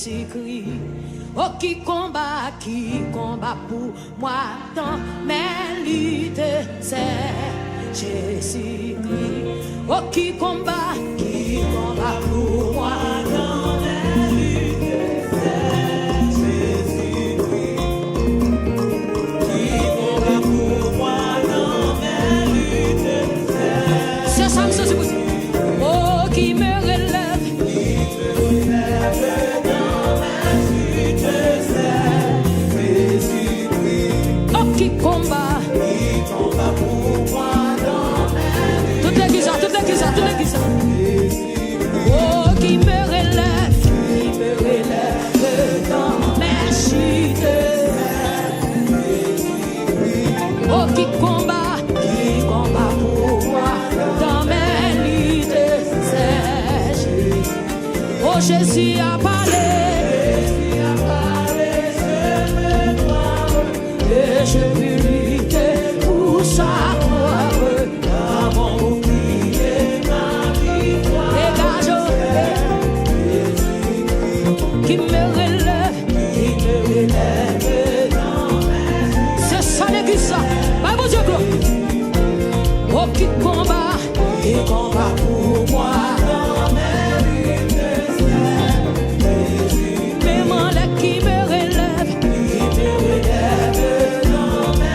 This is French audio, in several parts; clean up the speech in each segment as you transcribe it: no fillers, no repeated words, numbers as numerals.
Jésus-Christ. Oh, qui combat pour moi dans mes luttes, c'est Jésus-Christ. Oh, qui combat pour moi dans mes luttes, c'est Jésus-Christ. Qui combat pour moi dans mes luttes, c'est ça, monsieur, c'est possible. Oh, qui me relève, dans mes luttes, c'est Jésus-Christ. Oh, qui combat pour moi dans mes luttes. Toute l'église, toute l'église. Oh, qui me relève dans mes chutes. Oh, qui combat pour moi dans mes luttes, c'est Jésus. Oh, Jésus a parlé, je me crois, et je puis lutter pour sa gloire. Dans mon bouclier, ma victoire. Dégage, qui me relève dans mes. C'est ça l'église, ça. Bah, mon Dieu, oh, qui combat pour moi dans mes luttes, mais moi là qui me relève dans mes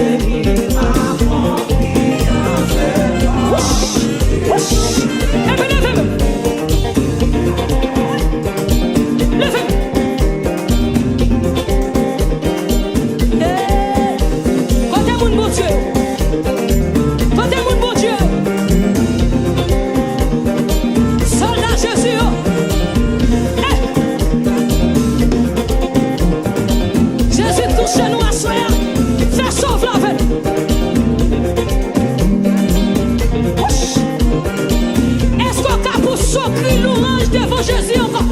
j'ai mis ma confiance en toi. Levez-moi. Côté mon bon Dieu. Côté mon bon Dieu. Soldat Jésus. Jésus touche nous à soi. Fais sauve la veine. Est-ce qu'on a pour socrer l'orange devant Jésus encore?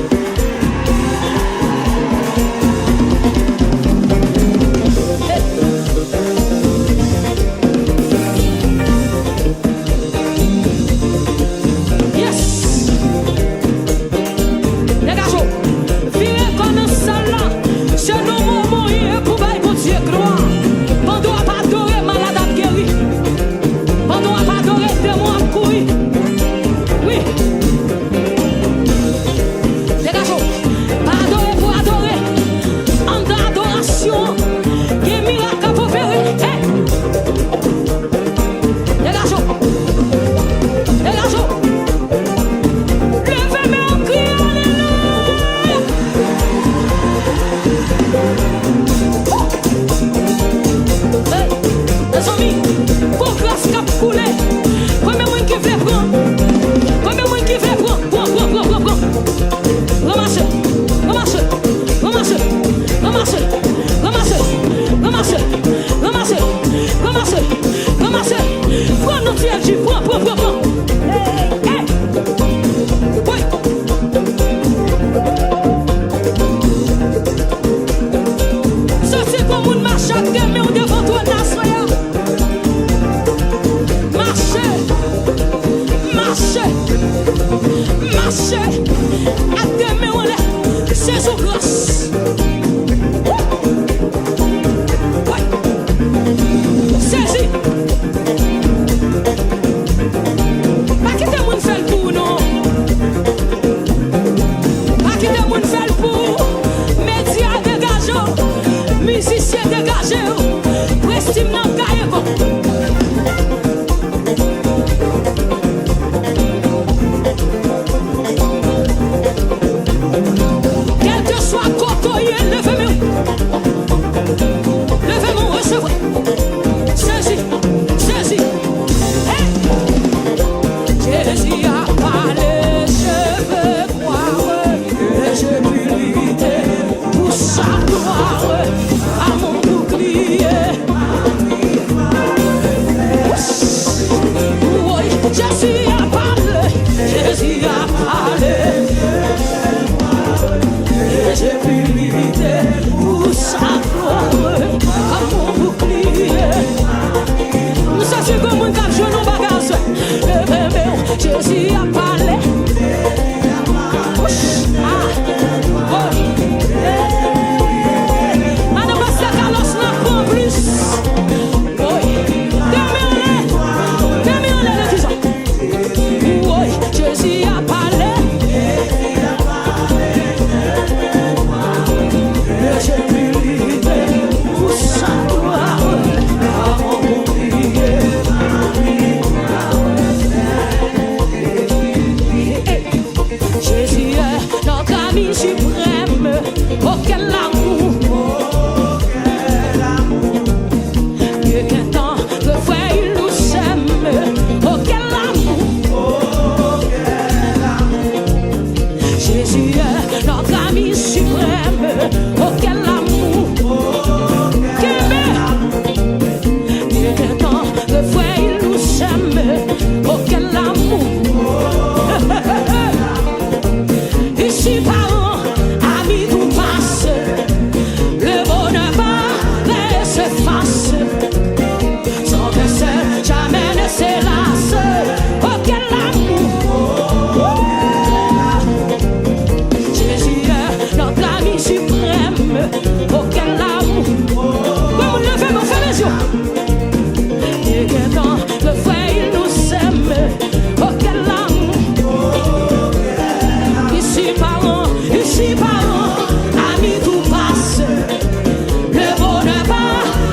Le bonheur va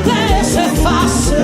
laisser face.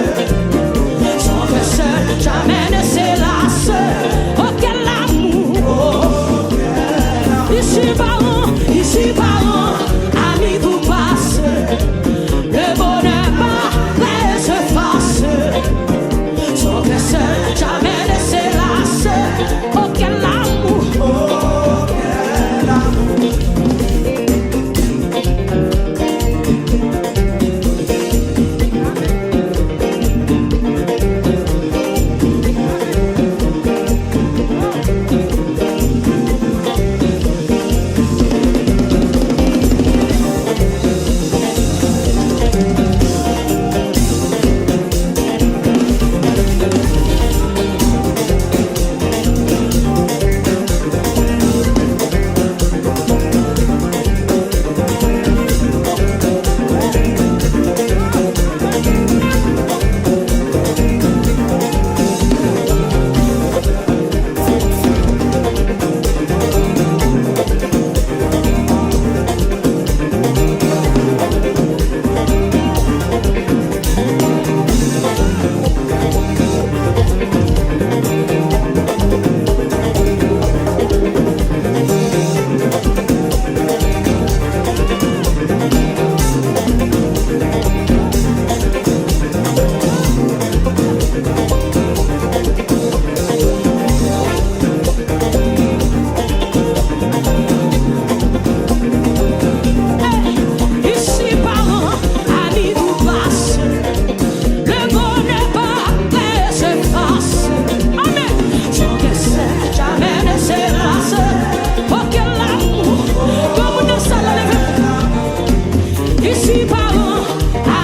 Ici parents,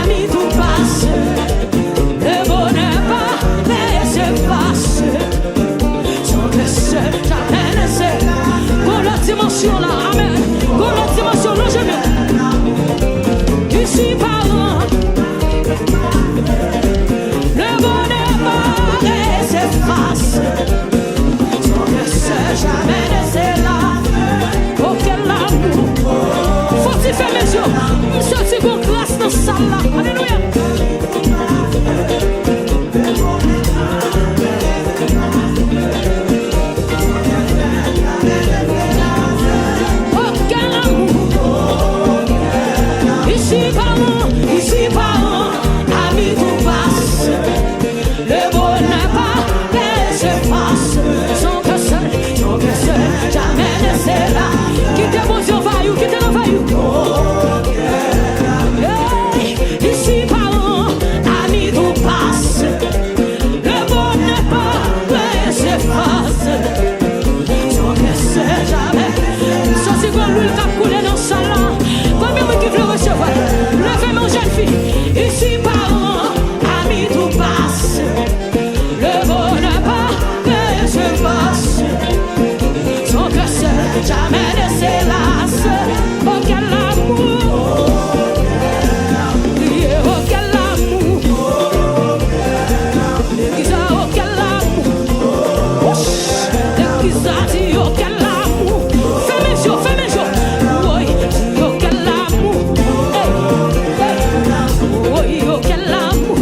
amis, tout passe. Le bonheur pas, mais c'est passé. Sans que c'est jamais laissé. Pour la dimension là, amen. Pour la dimension, non, je viens. Ici parents, le bonheur pas, mais c'est passé. Sans que c'est jamais laissé là. Oh, quel amour. Faut-il faire mes yeux? Nous sortis qu'on classe dans sa salle là. Alléluia. Oh, quel amour. Ici parents, amis, tout passe. Le bonheur pas, mais se passe. Sans que seul, jamais laissé là. Quittez vos yeux, vaillou, quittez le vaillou. Ici parents, amis, tout passe. Le bonheur pas, mais se passe. Sans que seul, jamais. Sorti comme l'huile qui a coulé dans le salon. Combien de qui veut recevoir? Levez mon jeune fille. Ici parents, amis, tout passe. Le bonheur pas, mais se passe. Sans que seul, jamais laissé là. Oh, quel amour. Yeah, oh, quel amour. L'église a, oh, quel amour. L'église a dit, oh, quel amour. Fais mes yeux. Oui, oh, quel amour. Oui, oh, quel amour.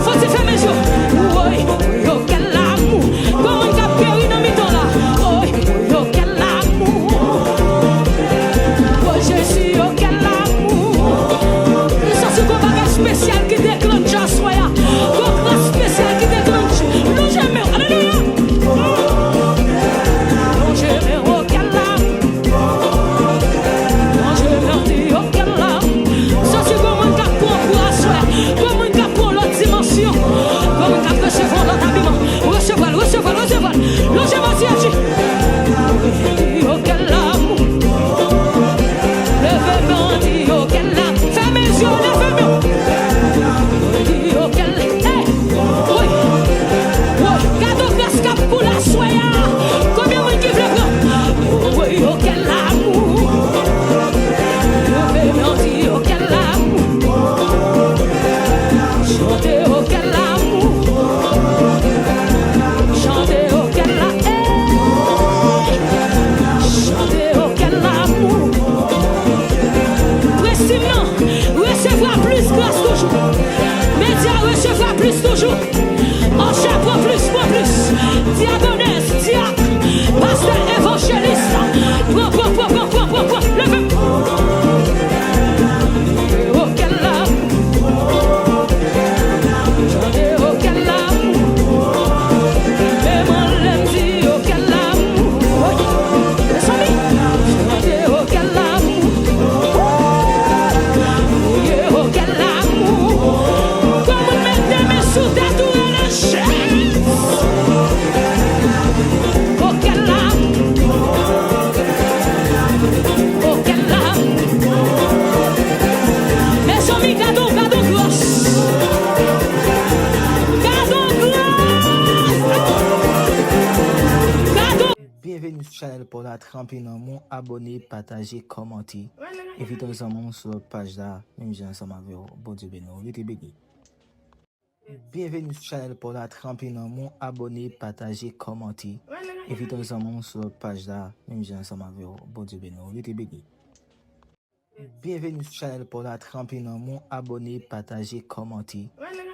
Faut-il faire mes yeux? Oui, oh, quel amour. Comment il a péri dans mes temps là? Oui, oh, quel amour. Oh, Jésus, oh, quel amour. Ça, c'est un bagage spécial qui déclenche à soi. Un bagage spécial qui déclenche. Non, jamais. Alléluia. Non, jamais. Oh, quel amour. Non, jamais. Oh, quel amour. Ça, c'est comment il a pour à soi. Comment il a pour l'autre dimension. Comment il a recevoir l'autre habillement. Recevoir. Non, jamais. Oh, quel amour. Levez-moi, dis, oh, quel amour. Fais mes yeux, levez-moi. Dis, oh, quel amour. Oui, cadeau grâce cap pour la soya. Combien de qui veut prendre? Oui, oh, quel amour. Levez-moi, dis, oh, quel amour. Chantez, oh, quel amour. Chantez, oh, quel amour. Chantez, oh, quel amour. Précisément, recevra plus grâce toujours. Média recevra plus toujours. En chapeau plus. Diagonesse, diacre, pasteur évangéliste. Prends. Levez. Oh, quel amour. Chantez, oh, quel amour. Et moi, l'aime dit, oh, quel amour. Les amis, chantez, oh, quel amour. Yeah, oh, quel amour. Comme on met des mains sous ta tour et la chaise. Oh, quel amour. Oh, quel amour. Mes amis, cadeau grâce. Cadeau. Bienvenue sur le channel pour la tremper dans mon abonné, partager, commenter. Invitez-nous ensemble sur la page là, même j'ai ensemble avec vous. Bon Dieu béni, vite béni. Bienvenue sur le channel pour la tremper dans mon abonné, partager, commenter. Invitez-nous ensemble sur la page là, même j'ai ensemble avec vous. Bon Dieu béni, vite béni. Bienvenue sur le channel pour la tremper dans mon abonné, partager, commenter.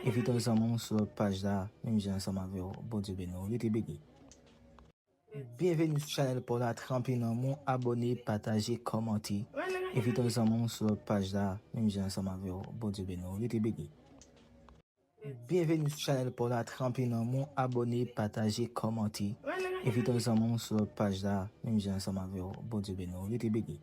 Invitez-nous ensemble sur la page là, même j'ai ensemble avec vous. Bon Dieu béni, vite béni. Bienvenue sur le channel pour la tremper dans mon abonné, partager, commenter. Invitez-nous ensemble sur la page là, même j'ai ensemble avec vous. Bon Dieu béni, vite béni. Bienvenue sur le channel pour la tremper dans mon abonné, partager, commenter. Invitez-nous ensemble sur la page là, même j'ai ensemble avec vous. Bon Dieu béni, vite béni. Bienvenue sur le channel pour la tremper dans mon abonné, partager, commenter. Invitez-nous ensemble sur la page là, même j'ai ensemble avec vous. Bon Dieu béni, vite béni. Bienvenue sur le channel pour la tremper dans mon abonné, partager, commenter. Invitez-nous ensemble sur la page là, même j'ai ensemble avec vous. Bon Dieu béni, vite béni.